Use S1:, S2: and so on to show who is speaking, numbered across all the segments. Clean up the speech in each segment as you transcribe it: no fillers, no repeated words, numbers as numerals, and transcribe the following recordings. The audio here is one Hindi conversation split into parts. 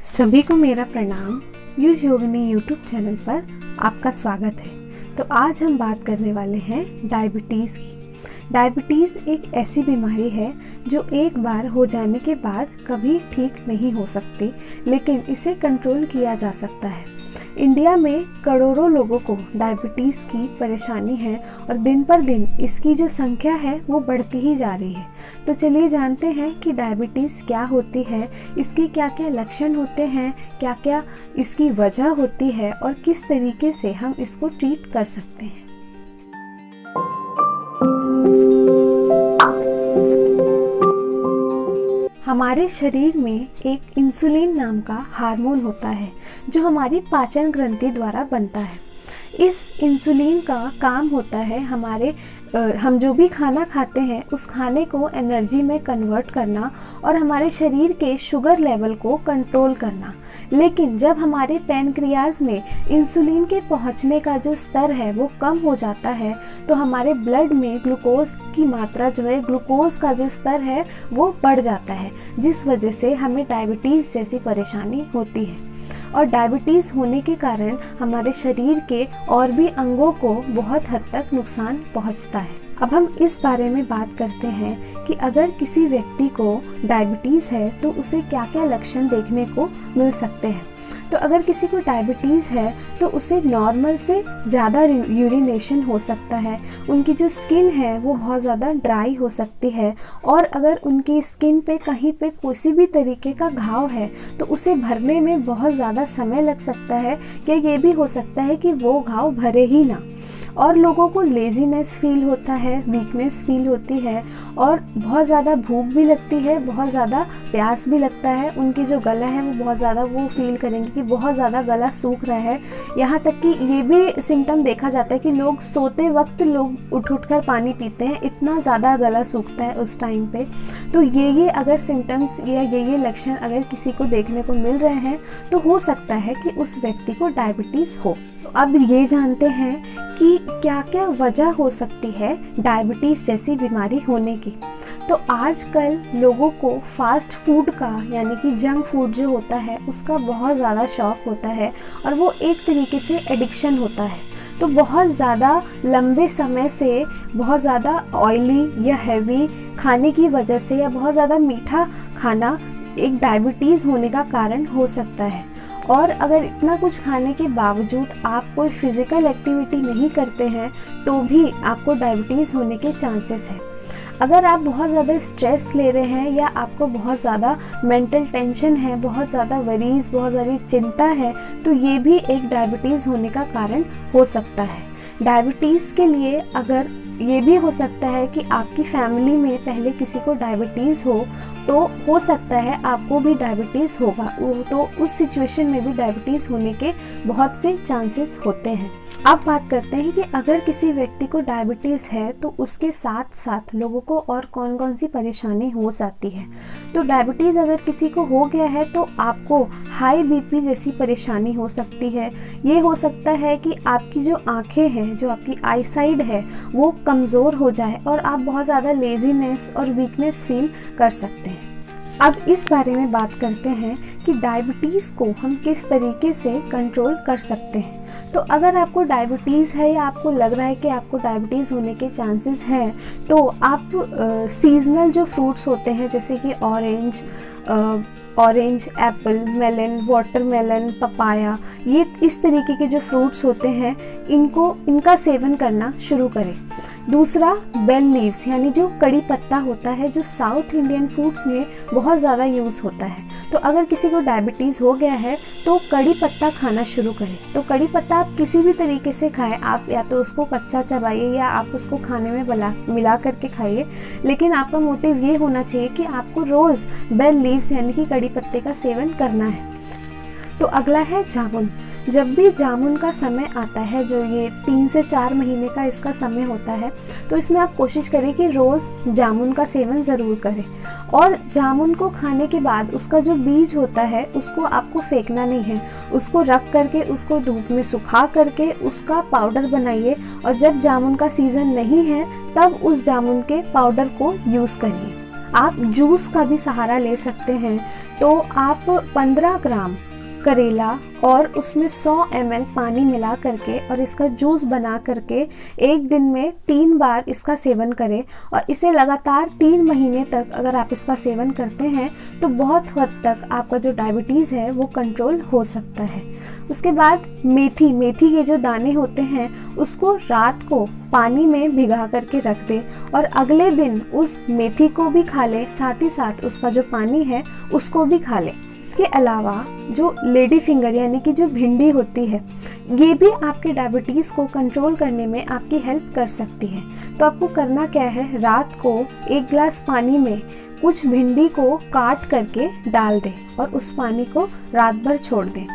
S1: सभी को मेरा प्रणाम। यूज योगिनी यूट्यूब चैनल पर आपका स्वागत है। तो आज हम बात करने वाले हैं डायबिटीज़ की। डायबिटीज़ एक ऐसी बीमारी है जो एक बार हो जाने के बाद कभी ठीक नहीं हो सकती, लेकिन इसे कंट्रोल किया जा सकता है। इंडिया में करोड़ों लोगों को डायबिटीज़ की परेशानी है और दिन पर दिन इसकी जो संख्या है वो बढ़ती ही जा रही है। तो चलिए जानते हैं कि डायबिटीज़ क्या होती है, इसके क्या क्या लक्षण होते हैं, क्या क्या इसकी वजह होती है और किस तरीके से हम इसको ट्रीट कर सकते हैं। हमारे शरीर में एक इंसुलिन नाम का हार्मोन होता है जो हमारी पाचन ग्रंथि द्वारा बनता है। इस इंसुलिन का काम होता है हम जो भी खाना खाते हैं उस खाने को एनर्जी में कन्वर्ट करना और हमारे शरीर के शुगर लेवल को कंट्रोल करना। लेकिन जब हमारे पैनक्रियाज में इंसुलिन के पहुंचने का जो स्तर है वो कम हो जाता है तो हमारे ब्लड में ग्लूकोज की मात्रा जो है, ग्लूकोज का जो स्तर है वो बढ़ जाता है, जिस वजह से हमें डायबिटीज़ जैसी परेशानी होती है। और डायबिटीज़ होने के कारण हमारे शरीर के और भी अंगों को बहुत हद तक नुकसान पहुंचता है। अब हम इस बारे में बात करते हैं कि अगर किसी व्यक्ति को डायबिटीज़ है तो उसे क्या क्या लक्षण देखने को मिल सकते हैं। तो अगर किसी को डायबिटीज़ है तो उसे नॉर्मल से ज़्यादा यूरिनेशन हो सकता है, उनकी जो स्किन है वो बहुत ज़्यादा ड्राई हो सकती है, और अगर उनकी स्किन पे कहीं पे किसी भी तरीके का घाव है तो उसे भरने में बहुत ज़्यादा समय लग सकता है, या ये भी हो सकता है कि वो घाव भरे ही ना। और लोगों को लेज़ीनेस फील होता है, वीकनेस फील होती है, और बहुत ज़्यादा भूख भी लगती है, बहुत ज़्यादा प्यास भी लगता है। उनकी जो गला है वो बहुत ज़्यादा वो फील करेंगे कि बहुत ज़्यादा गला सूख रहा है। यहाँ तक कि ये भी सिम्टम देखा जाता है कि लोग सोते वक्त लोग उठ कर पानी पीते हैं, इतना ज़्यादा गला सूखता है उस टाइम पे। तो ये अगर सिम्टम्स या ये लक्षण अगर किसी को देखने को मिल रहे हैं तो हो सकता है कि उस व्यक्ति को डायबिटीज़ हो। तो अब ये जानते हैं कि क्या क्या वजह हो सकती है डायबिटीज़ जैसी बीमारी होने की। तो आजकल लोगों को फास्ट फूड का यानी कि जंक फूड जो होता है उसका बहुत ज़्यादा शौक़ होता है, और वो एक तरीके से एडिक्शन होता है। तो बहुत ज़्यादा लंबे समय से बहुत ज़्यादा ऑयली या हैवी खाने की वजह से या बहुत ज़्यादा मीठा खाना एक डायबिटीज़ होने का कारण हो सकता है। और अगर इतना कुछ खाने के बावजूद आप कोई फिज़िकल एक्टिविटी नहीं करते हैं तो भी आपको डायबिटीज़ होने के चांसेस है। अगर आप बहुत ज़्यादा स्ट्रेस ले रहे हैं या आपको बहुत ज़्यादा मेंटल टेंशन है, बहुत ज़्यादा वरीज, बहुत ज़्यादा चिंता है, तो ये भी एक डायबिटीज़ होने का कारण हो सकता है। डायबिटीज़ के लिए अगर ये भी हो सकता है कि आपकी फैमिली में पहले किसी को डायबिटीज़ हो तो हो सकता है आपको भी डायबिटीज़ होगा, तो उस सिचुएशन में भी डायबिटीज़ होने के बहुत से चांसेस होते हैं। अब बात करते हैं कि अगर किसी व्यक्ति को डायबिटीज़ है तो उसके साथ साथ लोगों को और कौन कौन सी परेशानी हो जाती है। तो डायबिटीज़ अगर किसी को हो गया है तो आपको हाई बीपी जैसी परेशानी हो सकती है। ये हो सकता है कि आपकी जो आँखें हैं, जो आपकी आई साइड है वो कमज़ोर हो जाए और आप बहुत ज़्यादा लेज़ीनेस और वीकनेस फील कर सकते हैं। अब इस बारे में बात करते हैं कि डायबिटीज़ को हम किस तरीके से कंट्रोल कर सकते हैं। तो अगर आपको डायबिटीज़ है या आपको लग रहा है कि आपको डायबिटीज़ होने के चांसेस हैं तो आप सीजनल जो फ्रूट्स होते हैं जैसे कि orange, apple, melon, watermelon, papaya, ये इस तरीके के जो फ्रूट्स होते हैं इनका सेवन करना शुरू करें। दूसरा, बेल लीव्स यानी जो कड़ी पत्ता होता है जो साउथ इंडियन फूड्स में बहुत ज़्यादा यूज़ होता है। तो अगर किसी को डायबिटीज़ हो गया है तो कड़ी पत्ता खाना शुरू करें। तो कड़ी पत्ता आप किसी भी तरीके से खाएं, आप या तो उसको कच्चा चबाइए या आप उसको खाने में मिला करके खाइए, लेकिन आपका मोटिव ये होना चाहिए कि आपको रोज़ बेल लीव्स यानी कि कड़ी पत्ते का सेवन करना है। तो अगला है जामुन। जब भी जामुन का समय आता है, जो ये 3 से 4 महीने का इसका समय होता है, तो इसमें आप कोशिश करें कि रोज़ जामुन का सेवन ज़रूर करें। और जामुन को खाने के बाद उसका जो बीज होता है उसको आपको फेंकना नहीं है, उसको रख करके उसको धूप में सुखा करके उसका पाउडर बनाइए, और जब जामुन का सीज़न नहीं है तब उस जामुन के पाउडर को यूज़ करिए। आप जूस का भी सहारा ले सकते हैं। तो आप 15 ग्राम करेला और उसमें 100 ml पानी मिला करके और इसका जूस बना करके एक दिन में 3 बार इसका सेवन करें, और इसे लगातार 3 महीने तक अगर आप इसका सेवन करते हैं तो बहुत हद तक आपका जो डायबिटीज़ है वो कंट्रोल हो सकता है। उसके बाद मेथी के जो दाने होते हैं उसको रात को पानी में भिगा करके रख दें और अगले दिन उस मेथी को भी खा लें, साथ ही साथ उसका जो पानी है उसको भी खा लें। इसके अलावा जो लेडी फिंगर यानी कि जो भिंडी होती है, ये भी आपके डायबिटीज़ को कंट्रोल करने में आपकी हेल्प कर सकती है। तो आपको करना क्या है, रात को 1 गिलास पानी में कुछ भिंडी को काट करके डाल दें और उस पानी को रात भर छोड़ दें।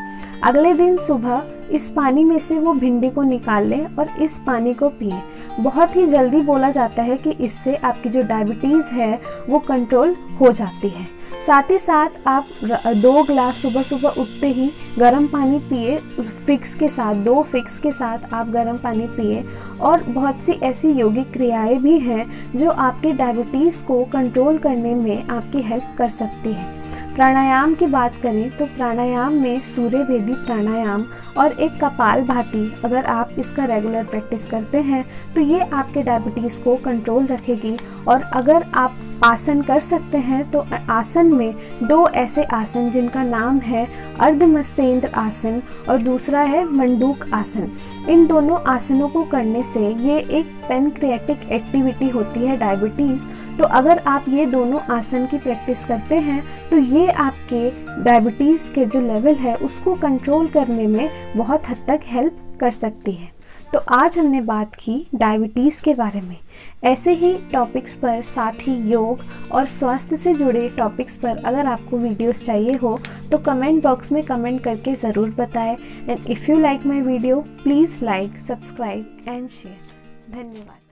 S1: अगले दिन सुबह इस पानी में से वो भिंडी को निकाल लें और इस पानी को पिएं। बहुत ही जल्दी बोला जाता है कि इससे आपकी जो डायबिटीज़ है वो कंट्रोल हो जाती है। साथ ही साथ आप 2 गिलास सुबह सुबह उठते ही गर्म पानी पिए, 2 फिक्स के साथ आप गर्म पानी पिए। और बहुत सी ऐसी योगिक क्रियाएं भी हैं जो आपके डायबिटीज़ को कंट्रोल करने में आपकी हेल्प कर सकती है। प्राणायाम की बात करें तो प्राणायाम में सूर्य भेदी प्राणायाम और एक कपालभाति, अगर आप इसका रेगुलर प्रैक्टिस करते हैं तो ये आपके डायबिटीज़ को कंट्रोल रखेगी। और अगर आप आसन कर सकते हैं तो आसन में 2 ऐसे आसन जिनका नाम है अर्धमस्तेंद्र आसन और दूसरा है मंडूक आसन। इन दोनों आसनों को करने से ये एक पैनक्रियाटिक एक्टिविटी होती है डायबिटीज़, तो अगर आप ये दोनों आसन की प्रैक्टिस करते हैं तो ये आपके डायबिटीज़ के जो लेवल है उसको कंट्रोल करने में बहुत हद तक हेल्प कर सकती है। तो आज हमने बात की डायबिटीज़ के बारे में। ऐसे ही टॉपिक्स पर, साथ ही योग और स्वास्थ्य से जुड़े टॉपिक्स पर अगर आपको वीडियोस चाहिए हो तो कमेंट बॉक्स में कमेंट करके ज़रूर बताएं। And if you like my video please like, subscribe and share. धन्यवाद।